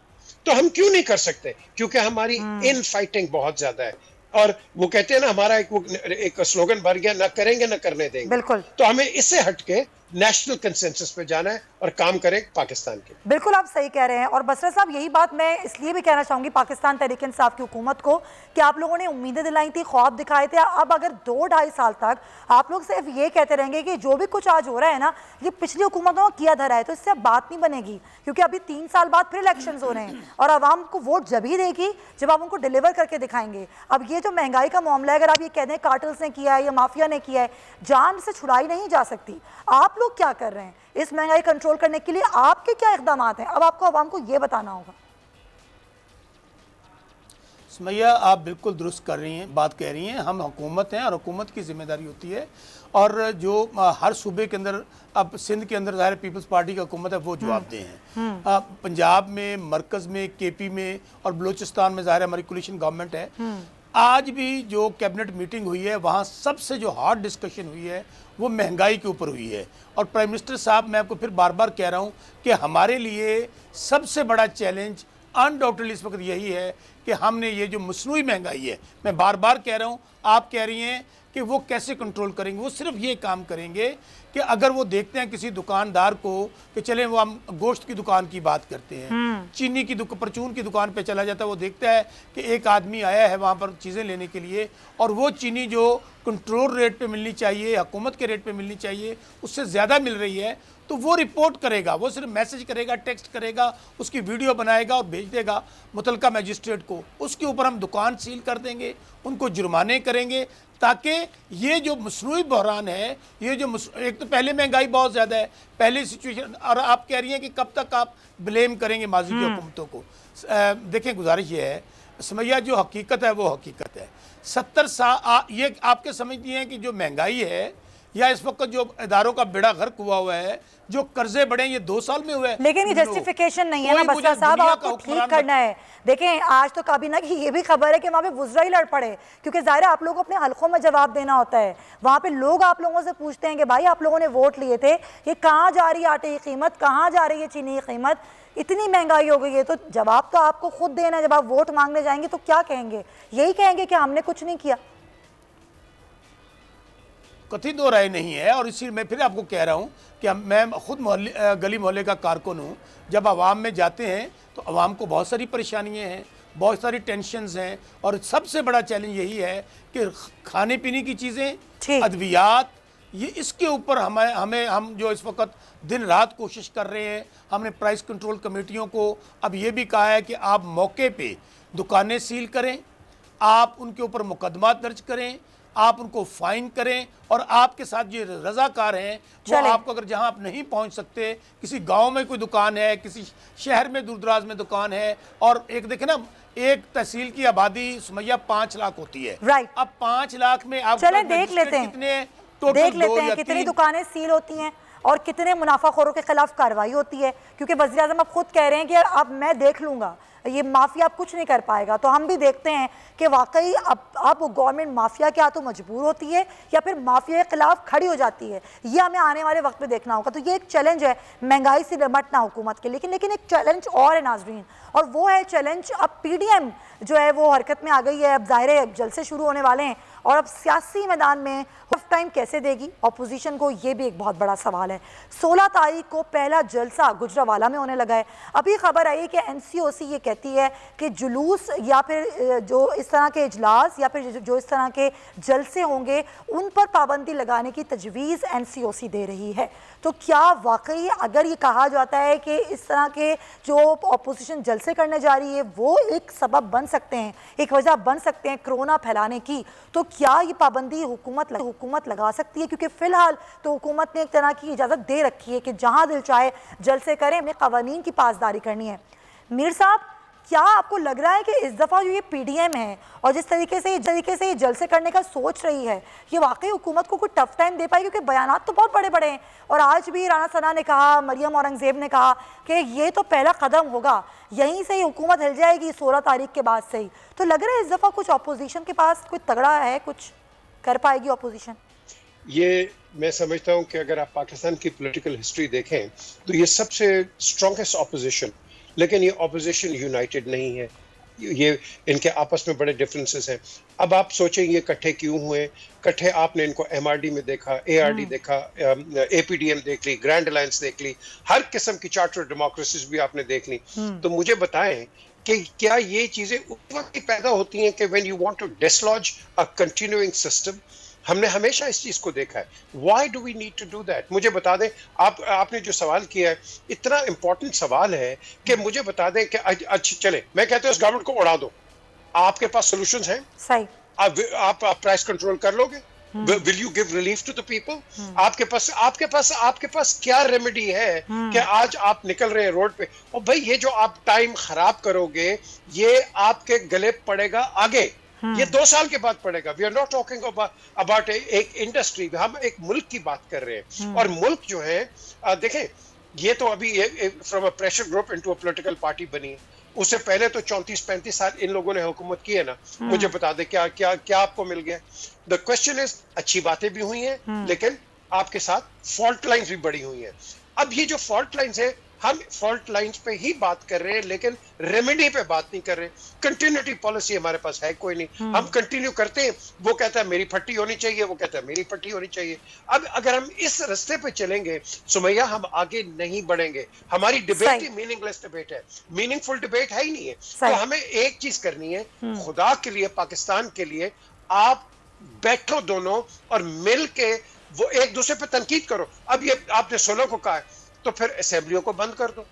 Speaker 6: तो हम क्यों नहीं कर सकते? क्योंकि हमारी इन फाइटिंग बहुत ज्यादा है। और वो कहते हैं ना, हमारा एक स्लोगन भर गया, ना करेंगे ना करने देंगे।
Speaker 2: बिल्कुल।
Speaker 6: तो हमें इससे हटके नेशनल कंसेंसस पे जाना है और काम करें पाकिस्तान के।
Speaker 2: बिल्कुल आप सही कह रहे हैं। और बसरा साहब, यही बात मैं इसलिए भी कहना चाहूंगी पाकिस्तान तहरीक इंसाफ की हुकूमत को कि आप लोगों ने उम्मीदें दिलाई थी, ख्वाब दिखाए थे। अब अगर 2-2.5 साल तक आप लोग सिर्फ ये कहते रहेंगे कि जो भी कुछ आज हो रहा है ना, ये पिछली हुकूमतों का किया धरा है, तो इससे अब बात नहीं बनेगी। क्योंकि अभी 3 साल बाद फिर इलेक्शन हो रहे हैं, और आवाम को वोट जब ही देगी जब आप उनको डिलीवर करके दिखाएंगे। अब ये जो महंगाई का मामला है, अगर आप ये कहते हैं कार्टल्स ने किया है या माफिया ने किया है, जान से छुड़ाई नहीं जा सकती। आप लोग क्या कर रहे हैं इस महंगाई कंट्रोल करने के लिए? आपके क्या इक़दाम हैं? अब आपको आवाम को ये बताना होगा।
Speaker 5: सुमैया, आप बिल्कुल दुरुस्त कर रही हैं, बात कह रही हैं। हम हुकूमत हैं और हुकूमत की जिम्मेदारी होती है, और जो हर सूबे के अंदर अब सिंध के अंदर ज़ाहिर पीपल्स पार्टी का हुकूमत है वो जवाबदेह हैं। पंजाब में, मरकज़ में, केपी में और बलूचिस्तान में ज़ाहिर हमारी कोलिशन गवर्नमेंट है। आज भी जो कैबिनेट मीटिंग हुई है वहाँ सबसे जो हार्ड डिस्कशन हुई है वो महंगाई के ऊपर हुई है। और प्राइम मिनिस्टर साहब, मैं आपको फिर बार बार कह रहा हूँ कि हमारे लिए सबसे बड़ा चैलेंज अनडाउटेडली इस वक्त यही है कि हमने ये जो मसनूई महंगाई है, मैं बार बार कह रहा हूँ, आप कह रही हैं कि वो कैसे कंट्रोल करेंगे। वो सिर्फ ये काम करेंगे कि अगर वो देखते हैं किसी दुकानदार को कि चलें, वो हम गोश्त की दुकान की बात करते हैं, चीनी की परचून की दुकान पे चला जाता है, वो देखता है कि एक आदमी आया है वहाँ पर चीज़ें लेने के लिए और वो चीनी जो कंट्रोल रेट पे मिलनी चाहिए, हुकूमत के रेट पे मिलनी चाहिए, उससे ज़्यादा मिल रही है, तो वो रिपोर्ट करेगा। वो सिर्फ मैसेज करेगा, टेक्स्ट करेगा, उसकी वीडियो बनाएगा और भेज देगा मुतलका मजिस्ट्रेट को। उसके ऊपर हम दुकान सील कर देंगे, उनको जुर्माने करेंगे, ताकि ये जो मसनूई बहरान है, ये जो एक तो पहले महंगाई बहुत ज़्यादा है, पहले सिचुएशन, और आप कह रही हैं कि कब तक आप ब्लेम करेंगे माजी की हुकूमतों को। देखें, गुजारिश ये है समैया, जो हकीकत है वो हकीकत है। 70 साल ये आपके समझती हैं कि जो महंगाई है या इस वक्त जो इदारों का बेड़ा गर्क हुआ है, जो कर्जे बढ़े, ये 2 साल में हुए हैं।
Speaker 2: लेकिन ये जस्टिफिकेशन नहीं है ना बसरा साहब, आपको ठीक करना है। देखें, आज तो काबीना की ये भी खबर है कि वहाँ पे वुज़रा ही लड़ पड़े, क्योंकि ज़ाहिर है आप लोगों को अपने हलकों में जवाब देना होता है। वहाँ पे लोग आप लोगों से पूछते हैं कि भाई आप लोगों ने वोट लिए थे, ये कहाँ जा रही है आटे की कीमत, कहाँ जा रही है चीनी की कीमत, इतनी महंगाई हो गई है। तो जवाब तो आपको खुद देना है। जब आप वोट मांगने जाएंगे तो क्या कहेंगे? यही कहेंगे कि हमने कुछ नहीं किया।
Speaker 5: कथित दो राय नहीं है। और इसी मैं फिर आपको कह रहा हूँ कि मैं खुद गली मोहल्ले का कारकुन हूँ। जब आवाम में जाते हैं तो आवाम को बहुत सारी परेशानियाँ हैं, बहुत सारी टेंशन्स हैं, और सबसे बड़ा चैलेंज यही है कि खाने पीने की चीज़ें, अद्वियात, ये इसके ऊपर हम जो इस वक्त दिन रात कोशिश कर रहे हैं। हमने प्राइस कंट्रोल कमेटियों को अब ये भी कहा है कि आप मौके पे दुकानें सील करें, आप उनके ऊपर मुकदमा दर्ज करें, आप उनको फाइन करें, और आपके साथ जो रजाकार हैं वो आपको, अगर जहां आप नहीं पहुंच सकते, किसी गांव में कोई दुकान है, किसी शहर में दूर दराज में दुकान है, और एक देखें ना, एक तहसील की आबादी सुमैया 5 लाख होती है। अब 5 लाख में आप
Speaker 2: देख लेते हैं कितनी दुकानें सील होती हैं और कितने मुनाफाखोरों के खिलाफ कार्रवाई होती है। क्योंकि वज़ीर आज़म अब खुद कह रहे हैं कि यार अब मैं देख लूँगा, ये माफिया अब कुछ नहीं कर पाएगा। तो हम भी देखते हैं कि वाकई अब गवर्नमेंट माफिया के हाथों मजबूर होती है या फिर माफिया के खिलाफ खड़ी हो जाती है। ये हमें आने वाले वक्त में देखना होगा। तो ये एक चैलेंज है महंगाई से निपटना हुकूमत के, लेकिन एक चैलेंज और है नाजरीन, और वो है चैलेंज अब PDM जो है वो हरकत में आ गई है। अब ज़ाहिर है जलसे शुरू होने वाले हैं, और अब सियासी मैदान में ऑफ टाइम कैसे देगी अपोजिशन को, ये भी एक बहुत बड़ा सवाल है। 16 तारीख को पहला जलसा गुजरावाला में होने लगा है। अभी खबर आई है कि NCOC ये कहती है कि जुलूस या फिर जो इस तरह के इजलास या फिर जो इस तरह के जलसे होंगे उन पर पाबंदी लगाने की तजवीज़ NCOC दे रही है। तो क्या वाकई अगर ये कहा जाता है कि इस तरह के जो अपोजिशन जलसे करने जा रही है वो एक सबब बन सकते हैं, एक वजह बन सकते हैं कोरोना फैलाने की, तो क्या ये पाबंदी हुकूमत लगा सकती है? क्योंकि फ़िलहाल तो हुकूमत ने एक तरह की इजाज़त दे रखी है कि जहाँ दिल चाहे जलसे करें, हमें क़वानीन की पासदारी करनी है। मीर साहब, क्या आपको लग रहा है कि इस दफ़ा जो ये PDM है और जिस तरीके से ये जलसे करने का सोच रही है, ये वाकई हुकूमत को कोई टफ टाइम दे पाई? क्योंकि बयानात तो बहुत बड़े बड़े हैं, और आज भी राना सना ने कहा, मरियम औरंगज़ेब ने कहा कि ये तो पहला कदम होगा, यहीं से ही हुकूमत हिल जाएगी 16 तारीख के बाद से ही। तो लग रहा है इस दफ़ा कुछ अपोजिशन के पास कोई तगड़ा है, कुछ कर पाएगी अपोजिशन?
Speaker 6: ये मैं समझता हूँ कि अगर आप पाकिस्तान की पॉलिटिकल हिस्ट्री देखें तो ये सबसे स्ट्रॉन्गेस्ट ऑपोजिशन, लेकिन ये ऑपोजिशन यूनाइटेड नहीं है। ये इनके आपस में बड़े डिफरेंसेस हैं। अब आप सोचें ये इकट्ठे क्यों हुए? इकट्ठे आपने इनको MRD में देखा, ARD देखा, APDM देख ली, ग्रैंड अलायंस देख ली, हर किस्म की चार्टर डेमोक्रेसीज भी आपने देख ली। तो मुझे बताएं कि क्या ये चीजें उस वक्त पैदा होती हैं कि when you want to dislodge a continuing system? हमने हमेशा इस चीज को देखा है। Why do we need to do that? मुझे बता दें, आपने जो सवाल किया है इतना इंपॉर्टेंट सवाल है कि मुझे बता दें कि अच्छा चले, मैं कहता हूँ इस गवर्नमेंट को उड़ा दो, आपके पास सॉल्यूशंस हैं?
Speaker 2: सही।
Speaker 6: आप प्राइस कंट्रोल कर लोगे? Will you give relief to the people? आपके पास क्या रेमेडी है कि आज आप निकल रहे हैं रोड पे, और भाई ये जो आप टाइम खराब करोगे ये आपके गले पड़ेगा आगे। ये 2 साल के बाद पड़ेगा। We are not talking about एक इंडस्ट्री, हम एक मुल्क की बात कर रहे हैं। और मुल्क जो है देखें, ये तो अभी from a pressure group into a political party बनी है। उससे पहले तो 34-35 साल इन लोगों ने हुकूमत की है ना। मुझे बता दे क्या क्या क्या आपको मिल गया। द क्वेश्चन इज, अच्छी बातें भी हुई हैं लेकिन आपके साथ फॉल्ट लाइंस भी बड़ी हुई हैं। अब ये जो फॉल्ट लाइंस है, हम फॉल्ट लाइंस पे ही बात कर रहे हैं लेकिन रेमेडी पे बात नहीं कर रहे। कंटिन्यूटी पॉलिसी हमारे पास है कोई नहीं। हम कंटिन्यू करते हैं, वो कहता है मेरी फट्टी होनी चाहिए, वो कहता है मेरी फट्टी होनी चाहिए। अब अगर हम इस रास्ते पे चलेंगे सुमैया, हम आगे नहीं बढ़ेंगे। हमारी डिबेट ही मीनिंगलेस डिबेट है, मीनिंगफुल डिबेट है ही नहीं है। तो हमें एक चीज करनी है, खुदा के लिए, पाकिस्तान के लिए, आप बैठो दोनों और मिल के वो एक दूसरे पे तनकीद करो। अब ये आपने 16 को कहा है तो फिर असेंबलियों को बंद कर दो,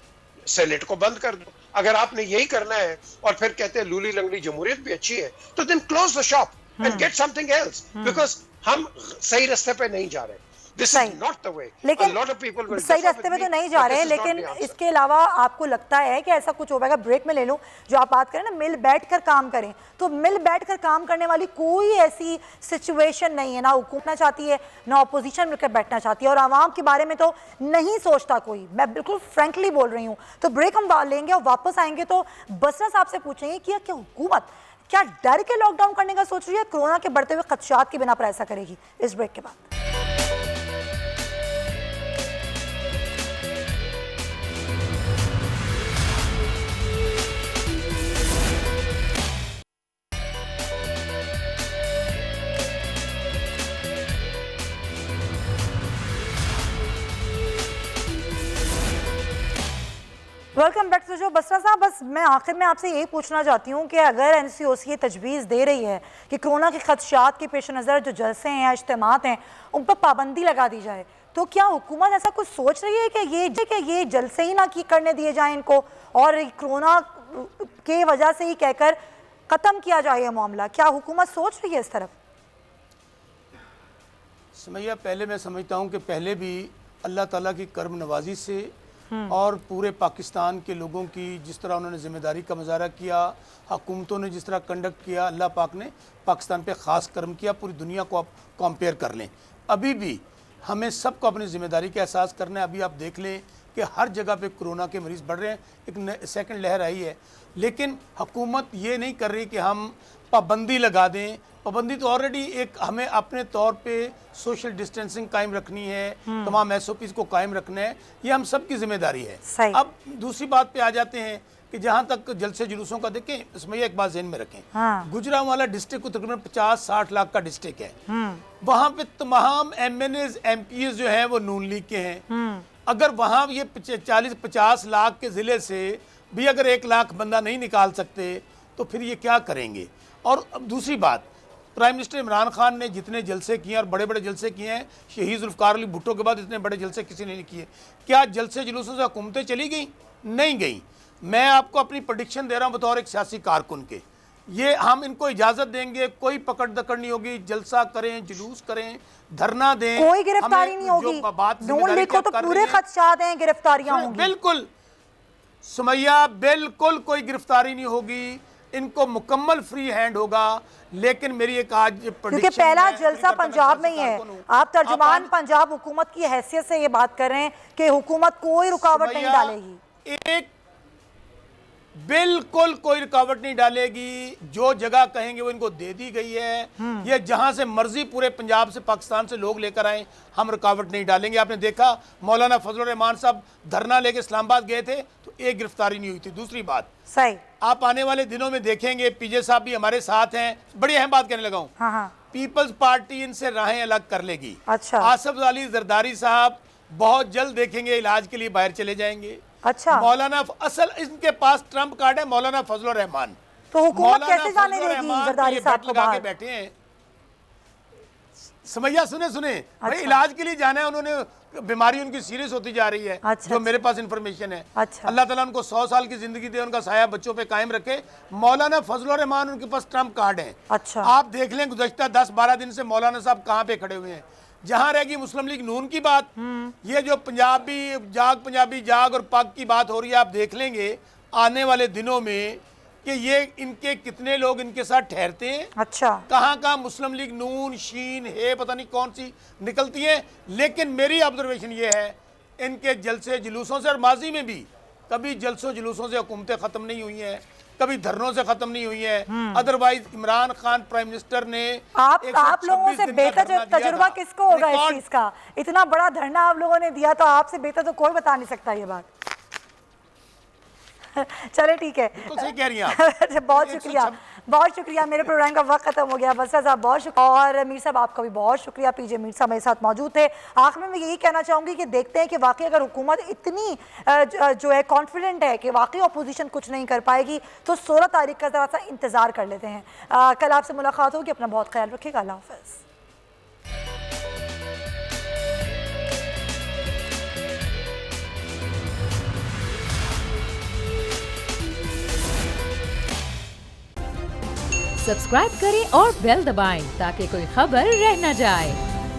Speaker 6: सेनेट को बंद कर दो। अगर आपने यही करना है और फिर कहते हैं लूली लंगड़ी जमहूरियत भी अच्छी है, तो then close the shop and get something else, because हम सही रास्ते पे नहीं जा रहे। This is not the way.
Speaker 2: लेकिन
Speaker 6: A lot of people will
Speaker 2: सही रास्ते में तो नहीं जा रहे, लेकिन इसके अलावा आपको लगता है कि ऐसा कुछ होगा? ब्रेक में ले लूं, जो आप बात करें ना मिल बैठकर काम करें, तो मिल बैठकर काम करने वाली कोई ऐसी सिचुएशन नहीं है। ना हुकूमत चाहती है, ना अपोजिशन मिलकर बैठना चाहती है, और आवाम के बारे में तो नहीं सोचता कोई। मैं बिल्कुल फ्रेंकली बोल रही हूँ। तो ब्रेक हम लेंगे और वापस आएंगे तो बसरा साहब से पूछेंगे कि क्या हुकूमत क्या डर के लॉकडाउन करने का सोच रही है, कोरोना के बढ़ते हुए खदशात की बिना पर ऐसा करेगी? इस ब्रेक के बाद welcome back to show. Basra साहब, बस मैं आखिर में आपसे यही पूछना चाहती हूँ कि अगर एनसीओसी ये तजवीज़ दे रही है कि कोरोना के खदशात के पेश नज़र जो जलसे हैं या इज्तिमात हैं उन पर पाबंदी लगा दी जाए, तो क्या हुकूमत ऐसा कुछ सोच रही है कि ये जलसे ही ना करने दिए जाएं इनको, और कोरोना के वजह से ही कहकर ख़त्म किया जाए ये मामला? क्या हुकूमत सोच रही है इस तरफ?
Speaker 5: सुमैया, पहले मैं समझता हूँ कि पहले भी अल्लाह ताला की कर्म नवाजी से और पूरे पाकिस्तान के लोगों की जिस तरह उन्होंने ज़िम्मेदारी का मुजाहरा किया, हुकूमतों ने जिस तरह कंडक्ट किया, अल्लाह पाक ने पाकिस्तान पे ख़ास कर्म किया। पूरी दुनिया को आप कंपेयर कर लें, अभी भी हमें सबको अपनी ज़िम्मेदारी का एहसास करना है। अभी आप देख लें कि हर जगह पे कोरोना के मरीज़ बढ़ रहे हैं, एक सेकंड लहर आई है, लेकिन हुकूमत ये नहीं कर रही कि हम पाबंदी लगा दें। पाबंदी तो ऑलरेडी एक हमें अपने तौर पे सोशल डिस्टेंसिंग कायम रखनी है, तमाम एसओपीज़ को कायम रखना है, ये हम सब की जिम्मेदारी है। अब दूसरी बात पे आ जाते हैं कि जहाँ तक जलसे जुलूसों का देखें, इसमें एक बात ज़हन में रखें, गुजरांवाला डिस्ट्रिक्ट को तकरीबन 50-60 लाख का डिस्ट्रिक्ट है। वहाँ पे तमाम MNAs MPs जो हैं वो नून लीग के हैं। अगर वहाँ ये 40-50 लाख के ज़िले से भी अगर 1 लाख बंदा नहीं निकाल सकते तो फिर ये क्या करेंगे? और अब दूसरी बात, प्राइम मिनिस्टर इमरान खान ने जितने जलसे किए और बड़े बड़े जलसे किए हैं, शहीद जुल्फ़िकार अली भुट्टो के बाद इतने बड़े जलसे किसी ने नहीं किए। क्या जलसे जुलूसों से हुकूमतें चली गई? नहीं गई। मैं आपको अपनी प्रेडिक्शन दे रहा हूँ बतौर एक सियासी कारकुन के, ये हम इनको इजाज़त देंगे, कोई पकड़ दकड़ नहीं होगी, जलसा करें, जुलूस करें, धरना दें,
Speaker 2: कोई गिरफ्तारी नहीं होगी। नून लीग को तो पूरे खदशात हैं, गिरफ्तारियां होंगी।
Speaker 5: बिल्कुल सुमैया, बिल्कुल कोई गिरफ्तारी नहीं होगी, इनको मुकम्मल फ्री हैंड होगा। लेकिन मेरी एक आज
Speaker 2: क्योंकि पहला जलसा पंजाब में ही है, आप तर्जुमान पंजाब हुकूमत की हैसियत से ये बात कर रहे हैं कि हुकूमत कोई रुकावट नहीं डालेगी।
Speaker 5: एक बिल्कुल कोई रुकावट नहीं डालेगी, जो जगह कहेंगे वो इनको दे दी गई है। ये जहां से मर्जी पूरे पंजाब से, पाकिस्तान से लोग लेकर आए, हम रुकावट नहीं डालेंगे। आपने देखा मौलाना फजलुर रहमान साहब धरना लेके इस्लामाबाद गए थे तो एक गिरफ्तारी नहीं हुई थी। दूसरी बात,
Speaker 2: सही,
Speaker 5: आप आने वाले दिनों में देखेंगे, पीजे साहब भी हमारे साथ हैं, बड़ी अहम बात कहने लगा हूं, पीपल्स पार्टी इनसे राहें अलग कर लेगी।
Speaker 2: अच्छा।
Speaker 5: आसफ अली जरदारी साहब बहुत जल्द देखेंगे इलाज के लिए बाहर चले जाएंगे।
Speaker 2: अच्छा।
Speaker 5: मौलाना असल इनके पास ट्रम्प कार्ड है मौलाना फजलुर रहमान।
Speaker 2: तो हुकूमत कैसे जाने देगी जरदारी साहब को बाहर?
Speaker 5: बैठे हैं समैया, सुने भाई, इलाज के लिए जाना है उन्होंने, बीमारी उनकी सीरियस होती जा रही है।
Speaker 2: अच्छा,
Speaker 5: जो मेरे पास इंफॉर्मेशन है।
Speaker 2: अच्छा।
Speaker 5: अल्लाह ताला उनको 100 साल की जिंदगी दे, उनका साया बच्चों पे कायम रखे। मौलाना फजलुर रहमान उनके पास ट्रम्प कार्ड है।
Speaker 2: अच्छा।
Speaker 5: आप देख लें गुज़श्ता 10-12 दिन से मौलाना साहब कहाँ पे खड़े हुए हैं। जहां रहेगी मुस्लिम लीग नून की बात, ये जो पंजाबी जाग और पग की बात हो रही है, आप देख लेंगे आने वाले दिनों में कि ये इनके कितने लोग इनके साथ ठहरते हैं,
Speaker 2: अच्छा,
Speaker 5: कहाँ कहाँ मुस्लिम लीग नून शीन है पता नहीं कौन सी निकलती है। लेकिन मेरी ऑब्जर्वेशन ये है इनके जलसे जुलूसों से, और माजी में भी कभी जलसों जुलूसों से हुकूमतें ख़त्म नहीं हुई हैं, कभी धरनों से ख़त्म नहीं हुई हैं। Otherwise Imran Khan prime minister ने
Speaker 2: आप
Speaker 5: 126
Speaker 2: लोगों से
Speaker 5: दिन का
Speaker 2: बेहतर
Speaker 5: धरना दिया
Speaker 2: तजुर्बा
Speaker 5: था।
Speaker 2: किसको होगा इस
Speaker 5: रिकॉर्ड
Speaker 2: चीज का? इतना बड़ा धरना आप लोगों ने दिया, तो आपसे बेहतर तो कोई बता नहीं सकता ये बात। चले ठीक है,
Speaker 5: बिल्कुल सही कह रही हैं आप।
Speaker 2: बहुत शुक्रिया, बहुत शुक्रिया। मेरे प्रोग्राम का वक्त खत्म हो गया। बसरा साहब बहुत शुक्रिया, और मीर साहब आपका भी बहुत शुक्रिया। पीजे मीर साहब मेरे साथ मौजूद थे। आखिर में मैं यही कहना चाहूँगी कि देखते हैं कि वाकई अगर हुकूमत इतनी जो है कॉन्फिडेंट है कि वाकई अपोजिशन कुछ नहीं कर पाएगी, तो 16 तारीख का ज़रा सा इंतज़ार कर लेते हैं। कल आपसे मुलाकात होगी, अपना बहुत ख्याल रखिएगा। अल्लाह हाफ़िज़।
Speaker 1: सब्सक्राइब करें और बेल दबाएं ताकि कोई खबर रह न जाए।